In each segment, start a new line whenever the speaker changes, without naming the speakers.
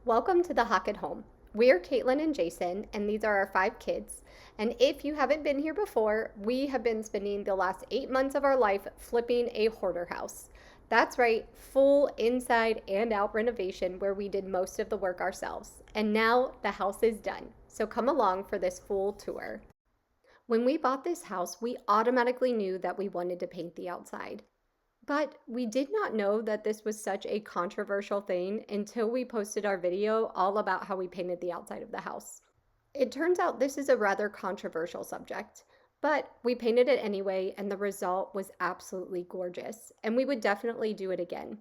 Welcome to the Hockett home. We're Kaitlyn and Jason, and these are our 5 kids. And if you haven't been here before, we have been spending the last 8 months of our life flipping a hoarder house. That's right, full inside and out renovation where we did most of the work ourselves. And now the house is done. So come along for this full tour. When we bought this house, we automatically knew that we wanted to paint the outside. But we did not know that this was such a controversial thing until we posted our video all about how we painted the outside of the house. It turns out this is a rather controversial subject, but we painted it anyway, and the result was absolutely gorgeous, and we would definitely do it again.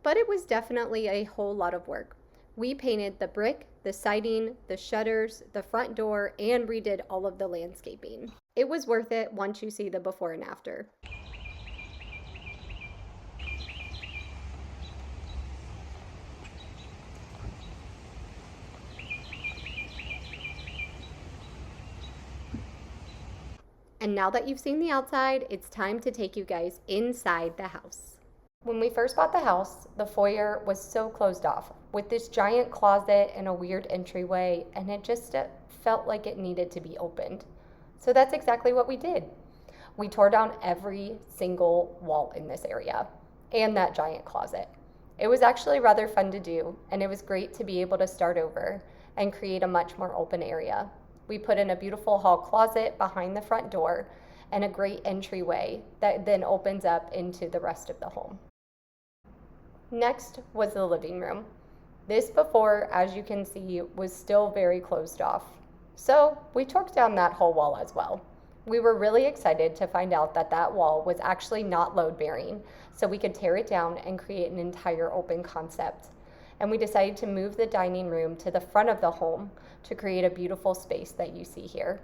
But it was definitely a whole lot of work. We painted the brick, the siding, the shutters, the front door, and redid all of the landscaping. It was worth it once you see the before and after. And now that you've seen the outside, it's time to take you guys inside the house. When we first bought the house, the foyer was so closed off with this giant closet and a weird entryway, and it just felt like it needed to be opened. So that's exactly what we did. We tore down every single wall in this area and that giant closet. It was actually rather fun to do, and it was great to be able to start over and create a much more open area. We put in a beautiful hall closet behind the front door and a great entryway that then opens up into the rest of the home. Next was the living room. This before, as you can see, was still very closed off. So we tore down that whole wall as well. We were really excited to find out that that wall was actually not load bearing, so we could tear it down and create an entire open concept. And we decided to move the dining room to the front of the home to create a beautiful space that you see here.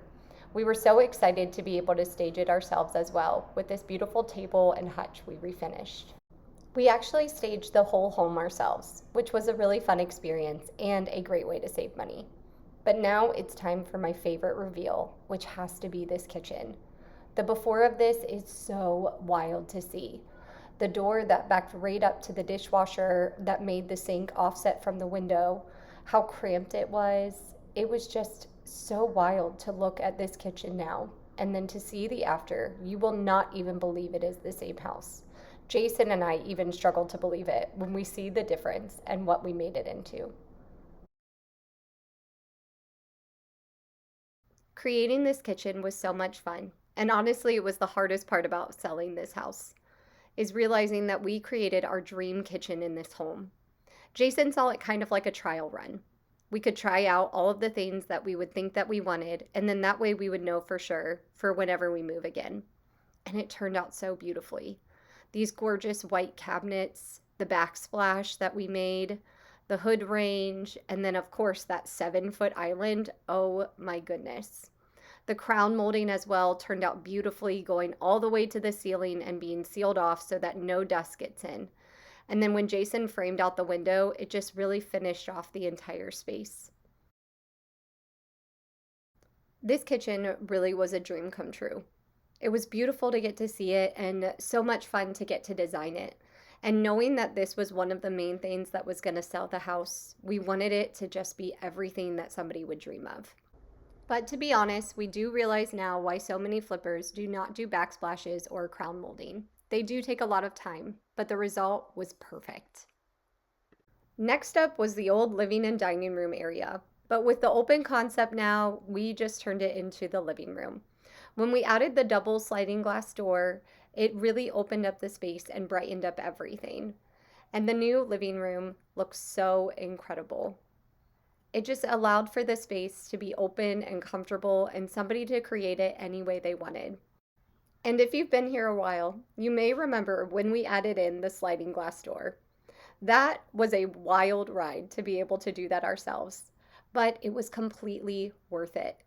We were so excited to be able to stage it ourselves as well with this beautiful table and hutch we refinished. We actually staged the whole home ourselves, which was a really fun experience and a great way to save money. But now it's time for my favorite reveal, which has to be this kitchen. The before of this is so wild to see. The door that backed right up to the dishwasher that made the sink offset from the window, how cramped it was. It was just so wild to look at this kitchen now. And then to see the after, you will not even believe it is the same house. Jason and I even struggled to believe it when we see the difference and what we made it into. Creating this kitchen was so much fun. And honestly, it was the hardest part about selling this house, is realizing that we created our dream kitchen in this home. Jason saw it kind of like a trial run. We could try out all of the things that we would think that we wanted, and then that way we would know for sure for whenever we move again. And it turned out so beautifully. These gorgeous white cabinets, the backsplash that we made, the hood range, and then of course that 7-foot island. Oh my goodness. The crown molding as well turned out beautifully, going all the way to the ceiling and being sealed off so that no dust gets in. And then when Jason framed out the window, it just really finished off the entire space. This kitchen really was a dream come true. It was beautiful to get to see it and so much fun to get to design it. And knowing that this was one of the main things that was going to sell the house, we wanted it to just be everything that somebody would dream of. But to be honest, we do realize now why so many flippers do not do backsplashes or crown molding. They do take a lot of time, but the result was perfect. Next up was the old living and dining room area. But with the open concept now, we just turned it into the living room. When we added the double sliding glass door, it really opened up the space and brightened up everything. And the new living room looks so incredible. It just allowed for the space to be open and comfortable and somebody to create it any way they wanted. And if you've been here a while, you may remember when we added in the sliding glass door. That was a wild ride to be able to do that ourselves, but it was completely worth it.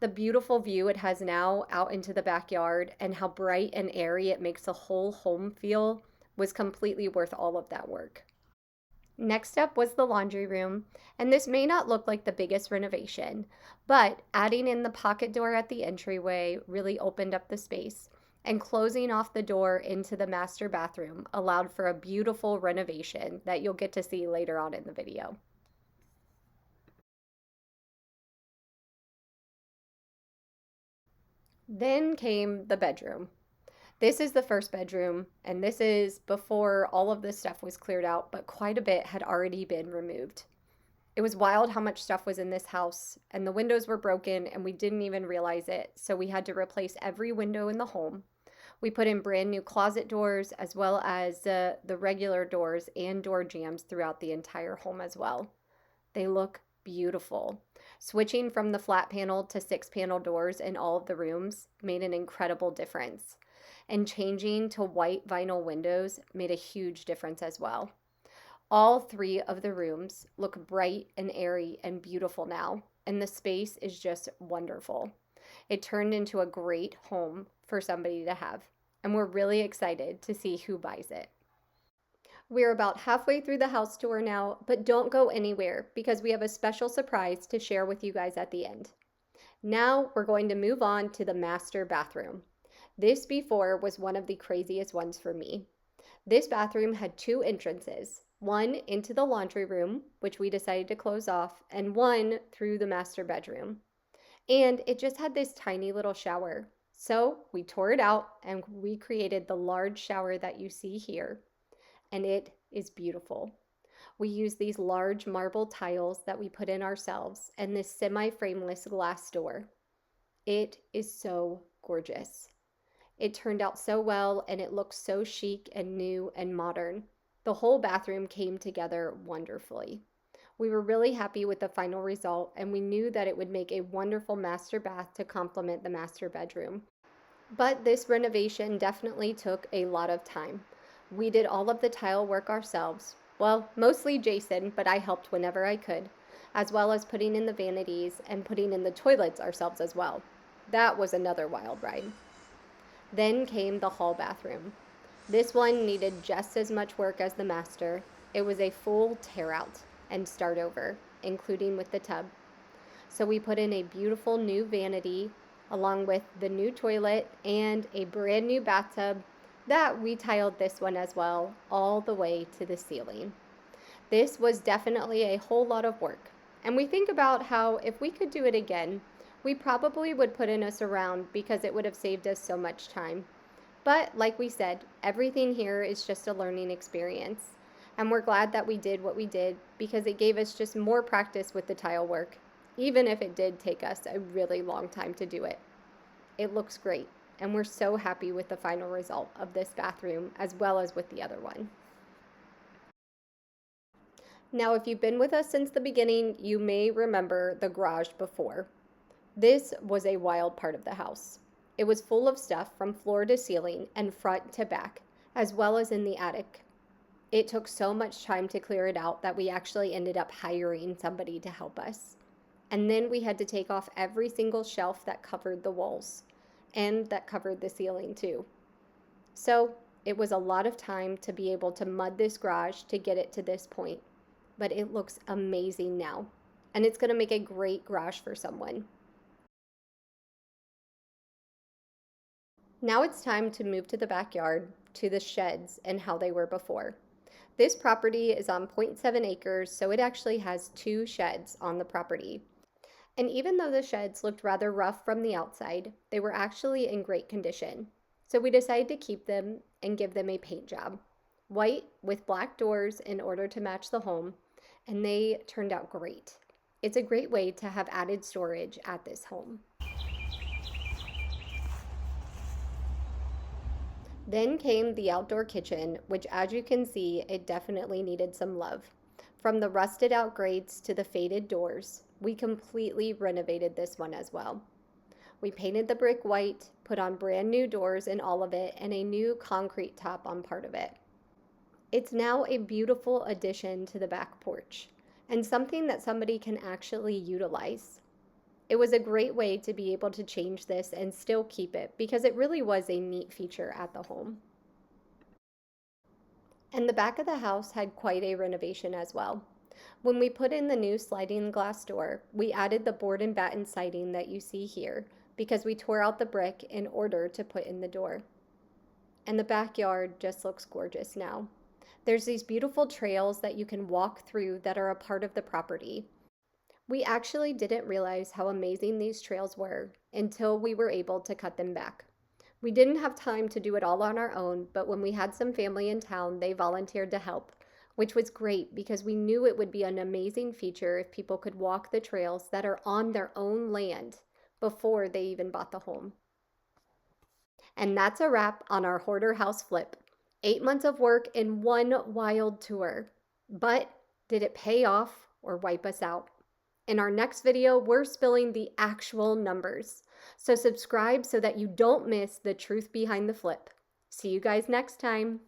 The beautiful view it has now out into the backyard and how bright and airy it makes the whole home feel was completely worth all of that work. Next up was the laundry room, and this may not look like the biggest renovation, but adding in the pocket door at the entryway really opened up the space, and closing off the door into the master bathroom allowed for a beautiful renovation that you'll get to see later on in the video. Then came the bedroom. This is the first bedroom, and this is before all of this stuff was cleared out, but quite a bit had already been removed. It was wild how much stuff was in this house, and the windows were broken, and we didn't even realize it, so we had to replace every window in the home. We put in brand new closet doors, as well as the regular doors and door jambs throughout the entire home as well. They look beautiful. Switching from the flat panel to 6 panel doors in all of the rooms made an incredible difference. And changing to white vinyl windows made a huge difference as well. All three of the rooms look bright and airy and beautiful now, and the space is just wonderful. It turned into a great home for somebody to have, and we're really excited to see who buys it. We're about halfway through the house tour now, but don't go anywhere because we have a special surprise to share with you guys at the end. Now we're going to move on to the master bathroom. This before was one of the craziest ones for me. This bathroom had two entrances, one into the laundry room, which we decided to close off, and one through the master bedroom. And it just had this tiny little shower. So we tore it out and recreated the large shower that you see here. And it is beautiful. We use these large marble tiles that we put in ourselves and this semi-frameless glass door. It is so gorgeous. It turned out so well and it looks so chic and new and modern. The whole bathroom came together wonderfully. We were really happy with the final result and we knew that it would make a wonderful master bath to complement the master bedroom. But this renovation definitely took a lot of time. We did all of the tile work ourselves. Well, mostly Jason, but I helped whenever I could, as well as putting in the vanities and putting in the toilets ourselves as well. That was another wild ride. Then came the hall bathroom. This one needed just as much work as the master. It was a full tear out and start over, including with the tub. So we put in a beautiful new vanity along with the new toilet and a brand new bathtub that we tiled this one as well, all the way to the ceiling. This was definitely a whole lot of work. And we think about how if we could do it again, we probably would put in a surround because it would have saved us so much time. But like we said, everything here is just a learning experience. And we're glad that we did what we did because it gave us just more practice with the tile work, even if it did take us a really long time to do it. It looks great, and we're so happy with the final result of this bathroom as well as with the other one. Now, if you've been with us since the beginning, you may remember the garage before. This was a wild part of the house. It was full of stuff from floor to ceiling and front to back, as well as in the attic. It took so much time to clear it out that we actually ended up hiring somebody to help us. And then we had to take off every single shelf that covered the walls and that covered the ceiling too. So it was a lot of time to be able to mud this garage to get it to this point, but it looks amazing now, and it's going to make a great garage for someone. Now it's time to move to the backyard, to the sheds and how they were before. This property is on 0.7 acres, so it actually has 2 sheds on the property. And even though the sheds looked rather rough from the outside, they were actually in great condition. So we decided to keep them and give them a paint job. White with black doors in order to match the home, and they turned out great. It's a great way to have added storage at this home. Then came the outdoor kitchen, which as you can see, it definitely needed some love. From the rusted out grates to the faded doors, we completely renovated this one as well. We painted the brick white, put on brand new doors in all of it, and a new concrete top on part of it. It's now a beautiful addition to the back porch, and something that somebody can actually utilize. It was a great way to be able to change this and still keep it because it really was a neat feature at the home. And the back of the house had quite a renovation as well. When we put in the new sliding glass door, we added the board and batten siding that you see here because we tore out the brick in order to put in the door. And the backyard just looks gorgeous now. There's these beautiful trails that you can walk through that are a part of the property. We actually didn't realize how amazing these trails were until we were able to cut them back. We didn't have time to do it all on our own, but when we had some family in town, they volunteered to help, which was great because we knew it would be an amazing feature if people could walk the trails that are on their own land before they even bought the home. And that's a wrap on our hoarder house flip. 8 months of work in one wild tour. But did it pay off or wipe us out? In our next video, we're spilling the actual numbers. So subscribe so that you don't miss the truth behind the flip. See you guys next time.